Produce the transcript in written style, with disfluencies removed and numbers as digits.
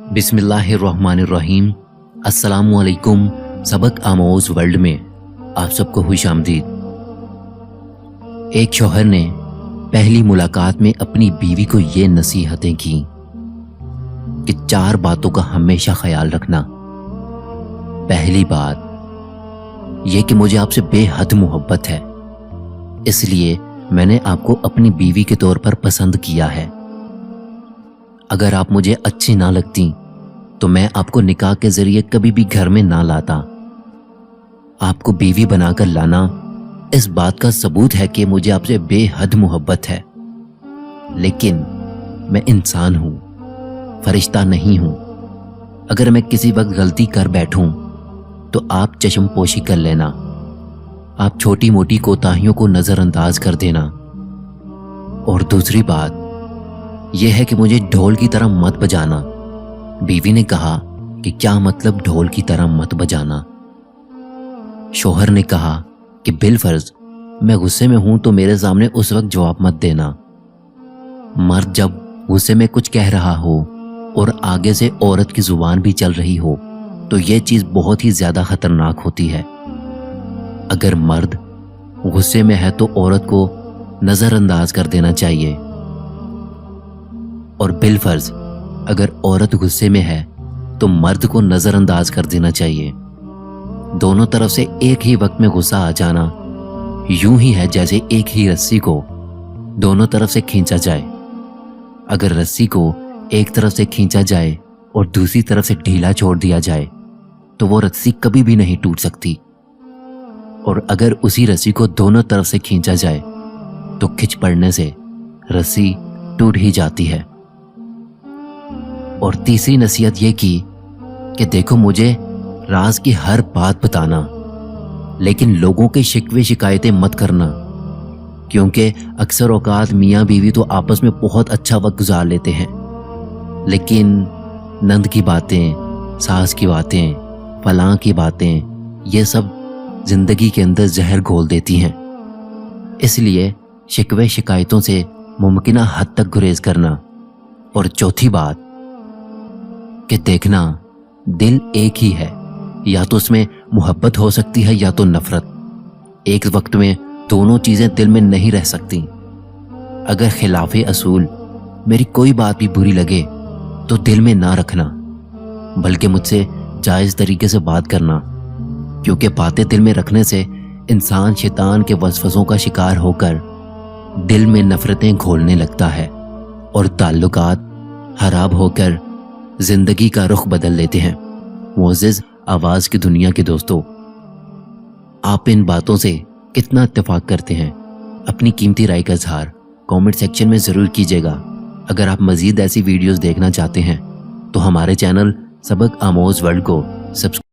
बिस्मिल्लाहिर्रहमानिर्रहीम। अस्सलामुअलैकुम। सबक आमोज़ वर्ल्ड में आप सबको खुश आमदीद। एक शौहर ने पहली मुलाकात में अपनी बीवी को ये नसीहतें की कि 4 बातों का हमेशा ख्याल रखना। पहली बात यह कि मुझे आपसे बेहद मोहब्बत है, इसलिए मैंने आपको अपनी बीवी के तौर पर पसंद किया है। अगर आप मुझे अच्छी ना लगती तो मैं आपको निकाह के जरिए कभी भी घर में ना लाता। आपको बीवी बनाकर लाना इस बात का सबूत है कि मुझे आपसे बेहद मोहब्बत है, लेकिन मैं इंसान हूं, फरिश्ता नहीं हूं। अगर मैं किसी वक्त गलती कर बैठूं तो आप चश्मपोशी कर लेना, आप छोटी मोटी कोताहियों को नजरअंदाज कर देना। और दूसरी बात यह है कि मुझे ढोल की तरह मत बजाना। बीवी ने कहा कि क्या मतलब ढोल की तरह मत बजाना? शौहर ने कहा कि बिलफर्ज मैं गुस्से में हूं तो मेरे सामने उस वक्त जवाब मत देना। मर्द जब गुस्से में कुछ कह रहा हो और आगे से औरत की जुबान भी चल रही हो तो यह चीज बहुत ही ज्यादा खतरनाक होती है। अगर मर्द गुस्से में है तो औरत को नजरअंदाज कर देना चाहिए, और बिलफर्ज अगर औरत गुस्से में है तो मर्द को नजरअंदाज कर देना चाहिए। दोनों तरफ से एक ही वक्त में गुस्सा आ जाना यूं ही है जैसे एक ही रस्सी को दोनों तरफ से खींचा जाए। अगर रस्सी को एक तरफ से खींचा जाए और दूसरी तरफ से ढीला छोड़ दिया जाए तो वो रस्सी कभी भी नहीं टूट सकती, और अगर उसी रस्सी को दोनों तरफ से खींचा जाए तो खिंच पड़ने से रस्सी टूट ही जाती है। और तीसरी नसीहत ये की कि देखो, मुझे राज की हर बात बताना, लेकिन लोगों के शिकवे शिकायतें मत करना, क्योंकि अक्सर औकात मियाँ बीवी तो आपस में बहुत अच्छा वक्त गुजार लेते हैं, लेकिन नंद की बातें, सास की बातें, फलां की बातें, ये सब जिंदगी के अंदर जहर घोल देती हैं। इसलिए शिकवे शिकायतों से मुमकिना हद तक गुरेज करना। और चौथी बात कि देखना, दिल एक ही है, या तो उसमें मोहब्बत हो सकती है या तो नफरत। एक वक्त में दोनों चीजें दिल में नहीं रह सकती। अगर खिलाफे असूल मेरी कोई बात भी बुरी लगे तो दिल में ना रखना, बल्कि मुझसे जायज तरीके से बात करना, क्योंकि बातें दिल में रखने से इंसान शैतान के वसवसों का शिकार होकर दिल में नफरतें घोलने लगता है और ताल्लुकात खराब होकर जिंदगी का रुख बदल लेते हैं। मोअज़्ज़िज़ आवाज की दुनिया के दोस्तों, आप इन बातों से कितना इत्तेफाक करते हैं? अपनी कीमती राय का इजहार कमेंट सेक्शन में जरूर कीजिएगा। अगर आप मजीद ऐसी वीडियोस देखना चाहते हैं तो हमारे चैनल सबक आमोज़ वर्ल्ड को सब्सक्राइब